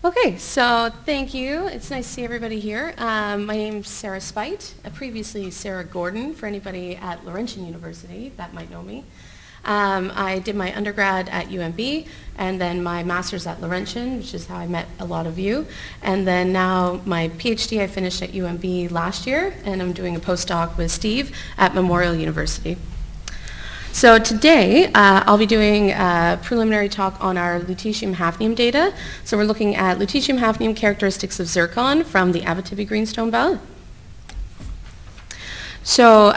Okay, so thank you. It's nice to see everybody here. My name's Sarah Speight, previously Sarah Gordon, for anybody at Laurentian University that might know me. I did my undergrad at UMB and then my master's at Laurentian, which is how I met a lot of you. And then now my PhD I finished at UMB last year, and I'm doing a postdoc with Steve at Memorial University. So today, I'll be doing a preliminary talk on our lutetium-hafnium data. So we're looking at lutetium-hafnium characteristics of zircon from the Abitibi greenstone belt. So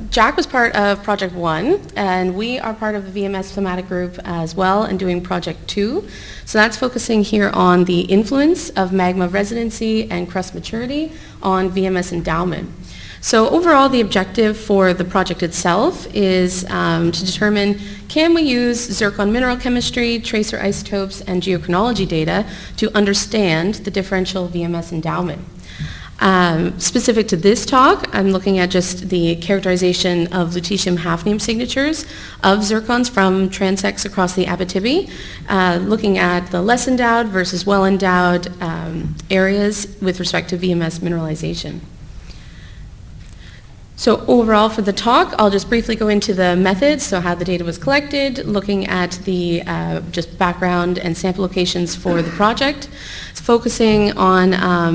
Jack was part of Project 1, and we are part of the VMS thematic group as well and doing Project 2. So that's focusing here on the influence of magma residency and crust maturity on VMS endowment. So overall, the objective for the project itself is to determine, can we use zircon mineral chemistry, tracer isotopes, and geochronology data to understand the differential VMS endowment? Specific to this talk, I'm looking at just the characterization of lutetium-hafnium signatures of zircons from transects across the Abitibi, looking at the less-endowed versus well-endowed areas with respect to VMS mineralization. So overall for the talk, I'll just briefly go into the methods, so how the data was collected, looking at the just background and sample locations for the project, focusing on,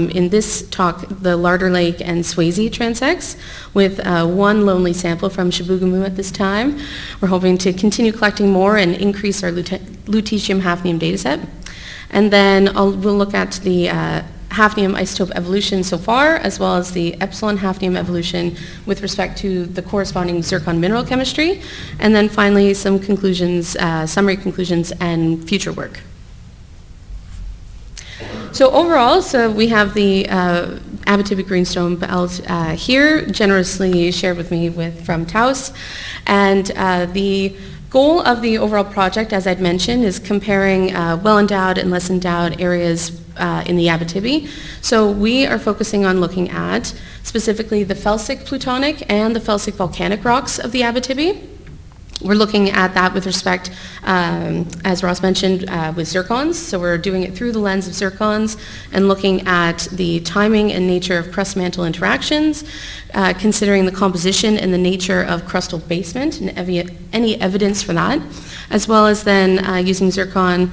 in this talk, the Larder Lake and Swayze transects, with one lonely sample from Chibougamau at this time. We're hoping to continue collecting more and increase our lutetium-hafnium dataset. And then we'll look at the hafnium isotope evolution so far, as well as the epsilon hafnium evolution with respect to the corresponding zircon mineral chemistry, and then finally some conclusions, summary conclusions, and future work. So overall, so we have the Abitibi greenstone belt here, generously shared with me from Taos, and the goal of the overall project, as I'd mentioned, is comparing well-endowed and less-endowed areas in the Abitibi. So we are focusing on looking at specifically the felsic plutonic and the felsic volcanic rocks of the Abitibi. We're looking at that with respect, as Ross mentioned, with zircons. So we're doing it through the lens of zircons and looking at the timing and nature of crust-mantle interactions, considering the composition and the nature of crustal basement and any evidence for that, as well as then using zircon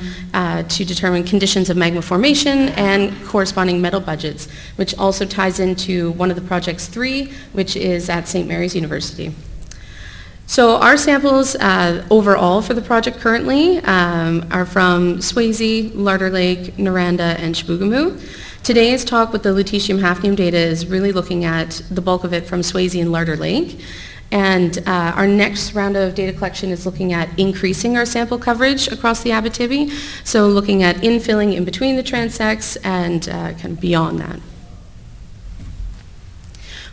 to determine conditions of magma formation and corresponding metal budgets, which also ties into one of the projects 3, which is at St. Mary's University. So our samples overall for the project currently are from Swayze, Larder Lake, Noranda, and Chibougamau. Today's talk with the lutetium-hafnium data is really looking at the bulk of it from Swayze and Larder Lake. And our next round of data collection is looking at increasing our sample coverage across the Abitibi. So looking at infilling in between the transects and kind of beyond that.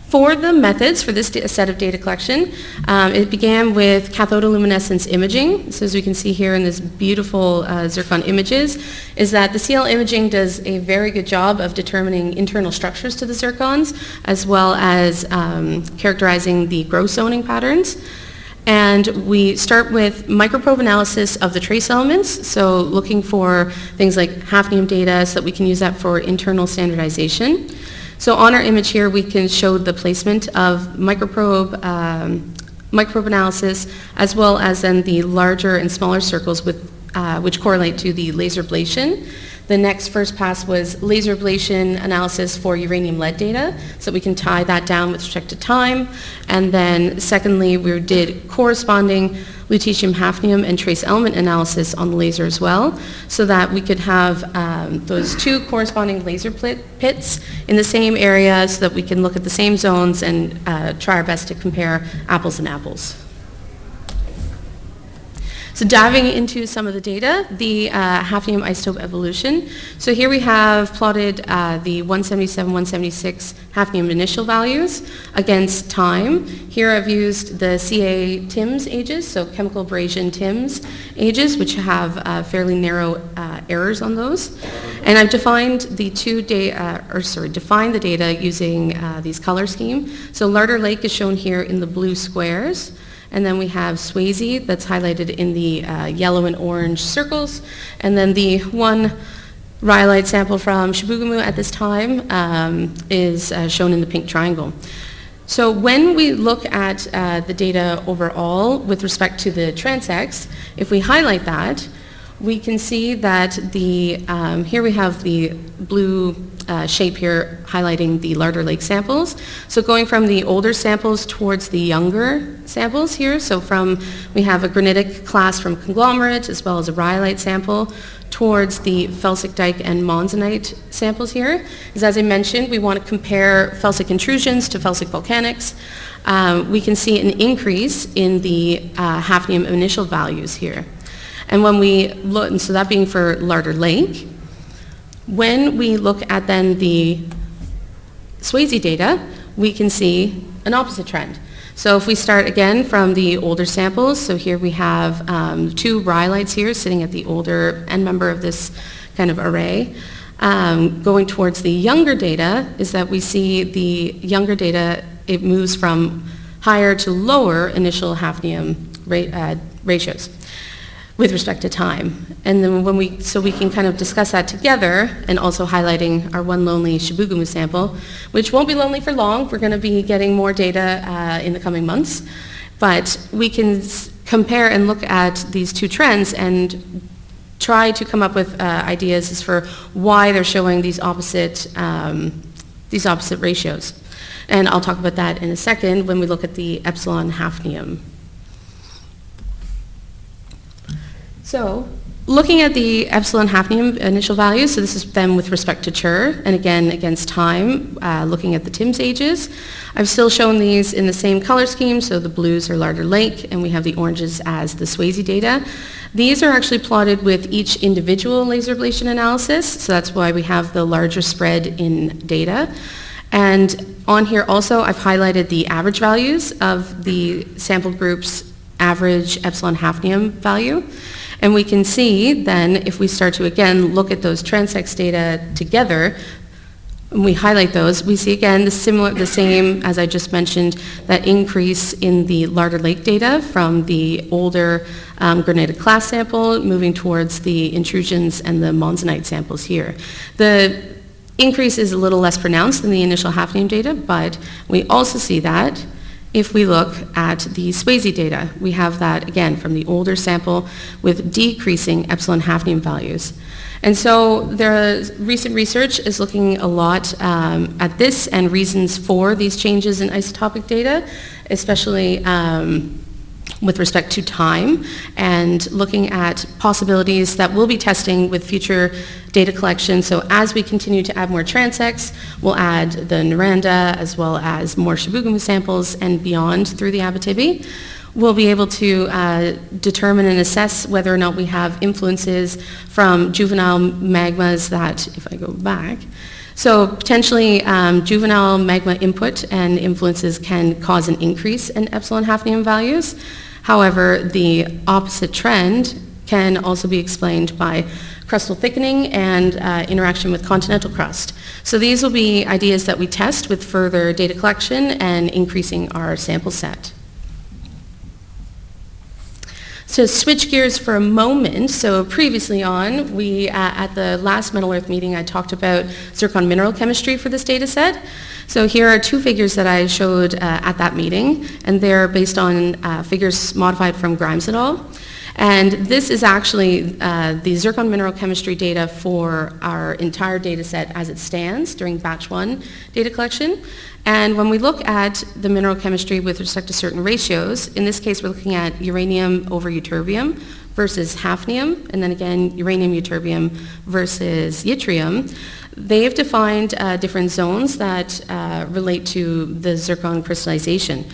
For the methods for this set of data collection, it began with cathodoluminescence imaging. So as we can see here in this beautiful zircon images, is that the CL imaging does a very good job of determining internal structures to the zircons, as well as characterizing the growth zoning patterns. And we start with microprobe analysis of the trace elements, so looking for things like hafnium data so that we can use that for internal standardization. So on our image here, we can show the placement of microprobe analysis, as well as then the larger and smaller circles with, which correlate to the laser ablation. The next first pass was laser ablation analysis for uranium-lead data, so we can tie that down with respect to time. And then secondly, we did corresponding lutetium-hafnium and trace element analysis on the laser as well, so that we could have those two corresponding laser pits in the same area so that we can look at the same zones and try our best to compare apples and apples. So diving into some of the data, the hafnium isotope evolution. So here we have plotted the 177, 176 hafnium initial values against time. Here I've used the CA TIMS ages, so chemical abrasion TIMS ages, which have fairly narrow errors on those. And I've defined the defined the data using these color scheme. So Larder Lake is shown here in the blue squares. And then we have Swayze that's highlighted in the yellow and orange circles. And then the one rhyolite sample from Chibougamau at this time is shown in the pink triangle. So when we look at the data overall with respect to the transects, if we highlight that, we can see that here we have the blue shape here highlighting the Larder Lake samples. So going from the older samples towards the younger samples here, so we have a granitic class from conglomerate as well as a rhyolite sample towards the felsic dike and monzonite samples here. Because as I mentioned, we want to compare felsic intrusions to felsic volcanics. We can see an increase in the hafnium initial values here. And when we look, and so that being for Larder Lake, when we look at then the Swayze data, we can see an opposite trend. So if we start again from the older samples, so here we have 2 rhyolites here sitting at the older end member of this kind of array. Going towards the younger data is that we see the younger data, it moves from higher to lower initial hafnium ratios with respect to time. And then so we can kind of discuss that together, and also highlighting our one lonely Chibougamau sample, which won't be lonely for long. We're going to be getting more data in the coming months. But we can compare and look at these 2 trends and try to come up with ideas as for why they're showing these opposite ratios. And I'll talk about that in a second when we look at the epsilon hafnium. So, looking at the epsilon hafnium initial values, so this is then with respect to Chur, and again against time, looking at the TIMS ages. I've still shown these in the same color scheme, so the blues are Larder Lake, and we have the oranges as the Swayze data. These are actually plotted with each individual laser ablation analysis, so that's why we have the larger spread in data. And on here also, I've highlighted the average values of the sample group's average epsilon hafnium value. And we can see then, if we start to again look at those transects data together, and we highlight those, we see again the same as I just mentioned, that increase in the Larder Lake data from the older granitic class sample moving towards the intrusions and the monzonite samples here. The increase is a little less pronounced than the initial hafnium data, but we also see that if we look at the Swayze data. We have that again from the older sample with decreasing epsilon hafnium values. And so the recent research is looking a lot at this and reasons for these changes in isotopic data, especially with respect to time, and looking at possibilities that we'll be testing with future data collection. So as we continue to add more transects, we'll add the Noranda as well as more Chibougamau samples and beyond through the Abitibi. We'll be able to determine and assess whether or not we have influences from juvenile magmas that, if I go back, so potentially juvenile magma input and influences can cause an increase in epsilon hafnium values. However, the opposite trend can also be explained by crustal thickening and interaction with continental crust. So these will be ideas that we test with further data collection and increasing our sample set. So switch gears for a moment. So previously on, we at the last Metal Earth meeting, I talked about zircon mineral chemistry for this data set. So here are 2 figures that I showed at that meeting, and they're based on figures modified from Grimes et al. And this is actually the zircon mineral chemistry data for our entire data set as it stands during batch 1 data collection. And when we look at the mineral chemistry with respect to certain ratios, in this case we're looking at uranium over ytterbium versus hafnium, and then again uranium ytterbium versus yttrium. They've defined different zones that relate to the zircon crystallization.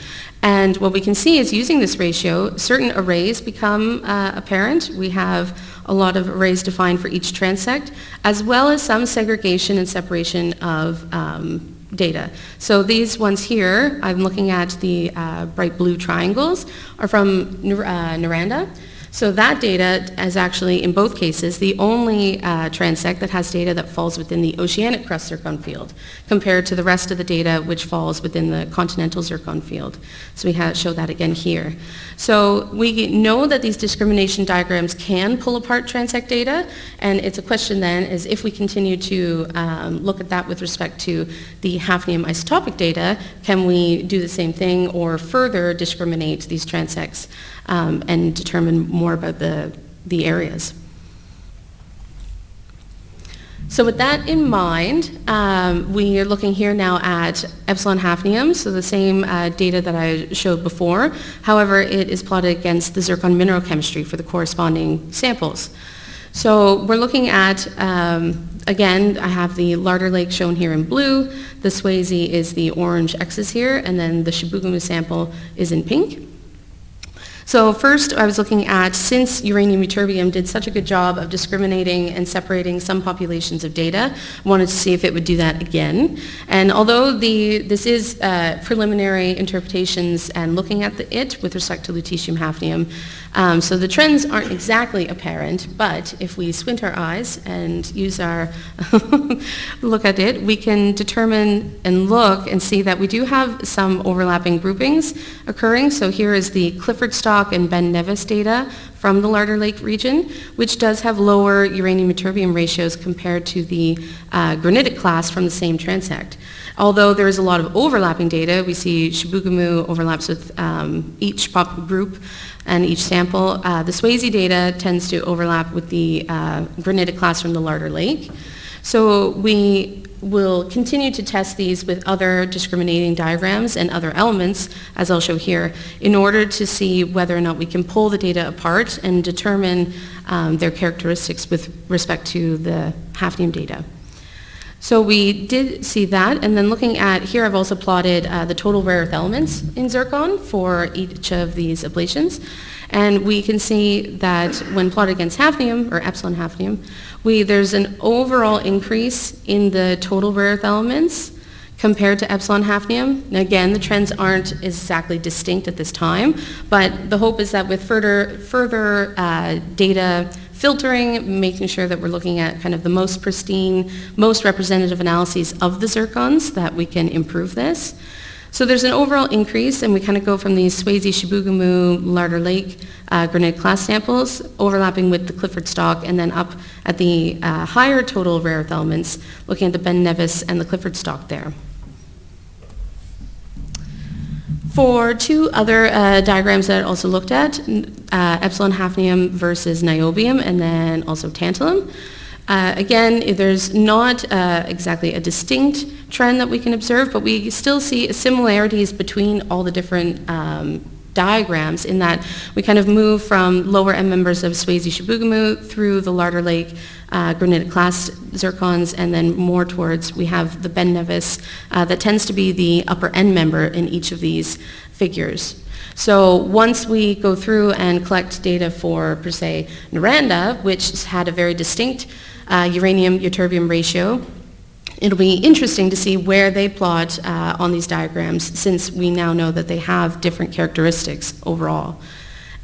And what we can see is using this ratio, certain arrays become apparent. We have a lot of arrays defined for each transect, as well as some segregation and separation of data. So these ones here, I'm looking at the bright blue triangles, are from Noranda. So that data is actually, in both cases, the only transect that has data that falls within the oceanic crust zircon field, compared to the rest of the data which falls within the continental zircon field. So we show that again here. So we know that these discrimination diagrams can pull apart transect data, and it's a question then is if we continue to look at that with respect to the hafnium isotopic data, can we do the same thing or further discriminate these transects and determine more about the areas. So with that in mind, we are looking here now at epsilon hafnium, so the same data that I showed before. However, it is plotted against the zircon mineral chemistry for the corresponding samples. So we're looking at, again, I have the Larder Lake shown here in blue, the Swayze is the orange X's here, and then the Chibougamau sample is in pink. So first I was looking at, since uranium ytterbium did such a good job of discriminating and separating some populations of data, I wanted to see if it would do that again. And although this is preliminary interpretations and looking at it with respect to lutetium hafnium, so the trends aren't exactly apparent, but if we squint our eyes and use our look at it, we can determine and look and see that we do have some overlapping groupings occurring. So here is the Clifford Stock and Ben Nevis data from the Larder Lake region, which does have lower uranium ytterbium ratios compared to the granitic class from the same transect. Although there is a lot of overlapping data, we see Chibougamau overlaps with each pop group and each sample. The Swayze data tends to overlap with the granitic class from the Larder Lake. So we will continue to test these with other discriminating diagrams and other elements, as I'll show here, in order to see whether or not we can pull the data apart and determine their characteristics with respect to the hafnium data. So we did see that, and then looking at here, I've also plotted the total rare earth elements in zircon for each of these ablations. And we can see that when plotted against hafnium, or epsilon hafnium, there's an overall increase in the total rare earth elements compared to epsilon hafnium. And again, the trends aren't exactly distinct at this time, but the hope is that with further data filtering, making sure that we're looking at kind of the most pristine, most representative analyses of the zircons, that we can improve this. So there's an overall increase, and we kind of go from these Swayze, Chibougamau, Larder Lake granitic class samples, overlapping with the Clifford Stock, and then up at the higher total rare earth elements, looking at the Ben Nevis and the Clifford Stock there. For two other diagrams that I also looked at, epsilon hafnium versus niobium, and then also tantalum. Again, there's not exactly a distinct trend that we can observe, but we still see similarities between all the different diagrams in that we kind of move from lower end members of Swayze Chibougamau through the Larder Lake granitic class zircons, and then more towards, we have the Ben Nevis that tends to be the upper end member in each of these figures. So once we go through and collect data for, per se, Noranda, which has had a very distinct uranium ytterbium ratio, it'll be interesting to see where they plot on these diagrams, since we now know that they have different characteristics overall.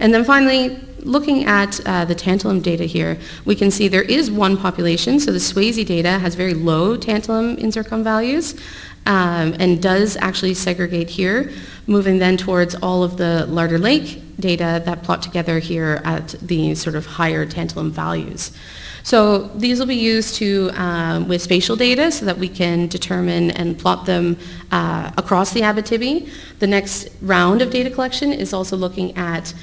And then finally, looking at the tantalum data here, we can see there is one population. So the Swayze data has very low tantalum in zircon values and does actually segregate here, moving then towards all of the Larder Lake data that plot together here at the sort of higher tantalum values. So these will be used to, with spatial data, so that we can determine and plot them across the Abitibi. The next round of data collection is also looking at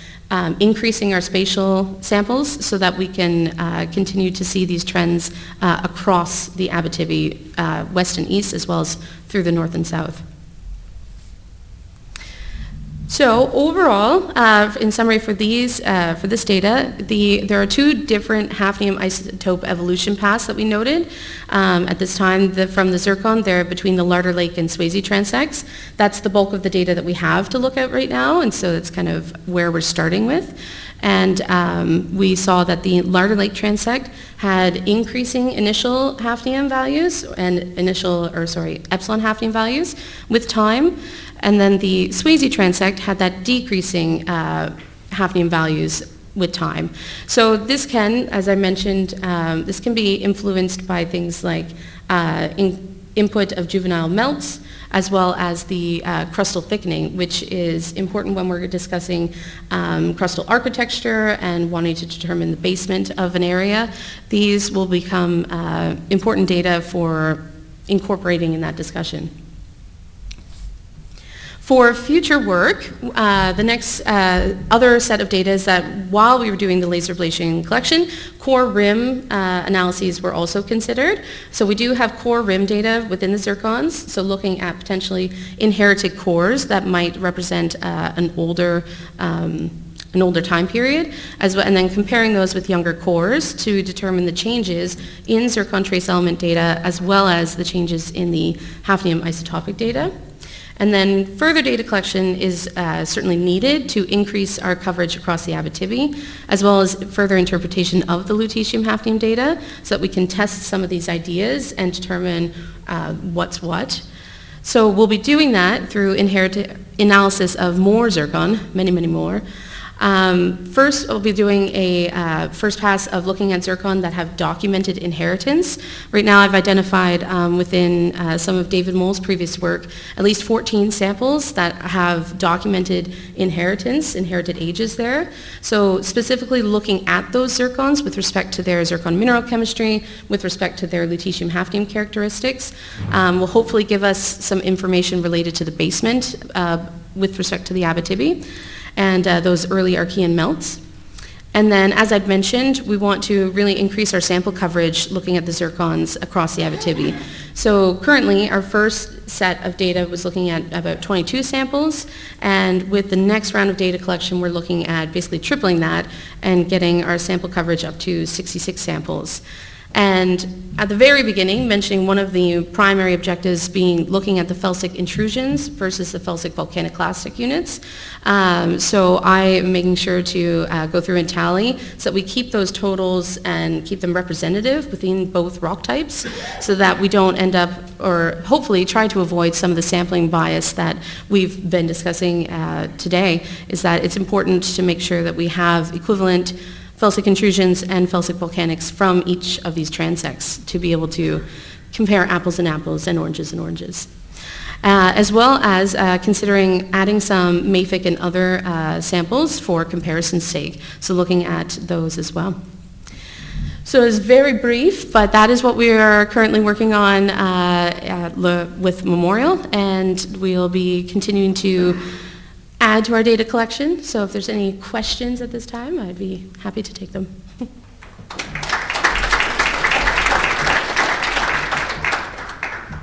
increasing our spatial samples so that we can continue to see these trends across the Abitibi, west and east, as well as through the north and south. So overall, in summary for these, for this data, there are two different hafnium isotope evolution paths that we noted at this time. From the zircon, they're between the Larder Lake and Swayze transects. That's the bulk of the data that we have to look at right now, and so that's kind of where we're starting with. And we saw that the Larder Lake transect had increasing initial hafnium values and epsilon hafnium values with time. And then the Swayze transect had that decreasing hafnium values with time. So this can, as I mentioned, this can be influenced by things like input of juvenile melts, as well as the crustal thickening, which is important when we're discussing crustal architecture and wanting to determine the basement of an area. These will become important data for incorporating in that discussion. For future work, the next other set of data is that while we were doing the laser ablation collection, core rim analyses were also considered. So we do have core rim data within the zircons, so looking at potentially inherited cores that might represent an older time period, as well, and then comparing those with younger cores to determine the changes in zircon trace element data, as well as the changes in the hafnium isotopic data. And then further data collection is certainly needed to increase our coverage across the Abitibi, as well as further interpretation of the lutetium-hafnium data, so that we can test some of these ideas and determine what's what. So we'll be doing that through analysis of more zircon, many, many more. First, we'll be doing a first pass of looking at zircon that have documented inheritance. Right now, I've identified within some of David Moll's previous work at least 14 samples that have documented inherited ages there. So specifically looking at those zircons with respect to their zircon mineral chemistry, with respect to their lutetium-hafnium characteristics, will hopefully give us some information related to the basement with respect to the Abitibi and those early Archean melts. And then, as I'd mentioned, we want to really increase our sample coverage looking at the zircons across the Abitibi. So currently, our first set of data was looking at about 22 samples, and with the next round of data collection, we're looking at basically tripling that and getting our sample coverage up to 66 samples. And at the very beginning, mentioning one of the primary objectives being looking at the felsic intrusions versus the felsic volcaniclastic units. So I am making sure to go through and tally so that we keep those totals and keep them representative within both rock types, so that we don't end up, or hopefully try to avoid some of the sampling bias that we've been discussing today, is that it's important to make sure that we have equivalent felsic intrusions and felsic volcanics from each of these transects to be able to compare apples and apples and oranges. As well as considering adding some mafic and other samples for comparison's sake, so looking at those as well. So it's very brief, but that is what we are currently working on with Memorial, and we'll be continuing to add to our data collection. So if there's any questions at this time, I'd be happy to take them.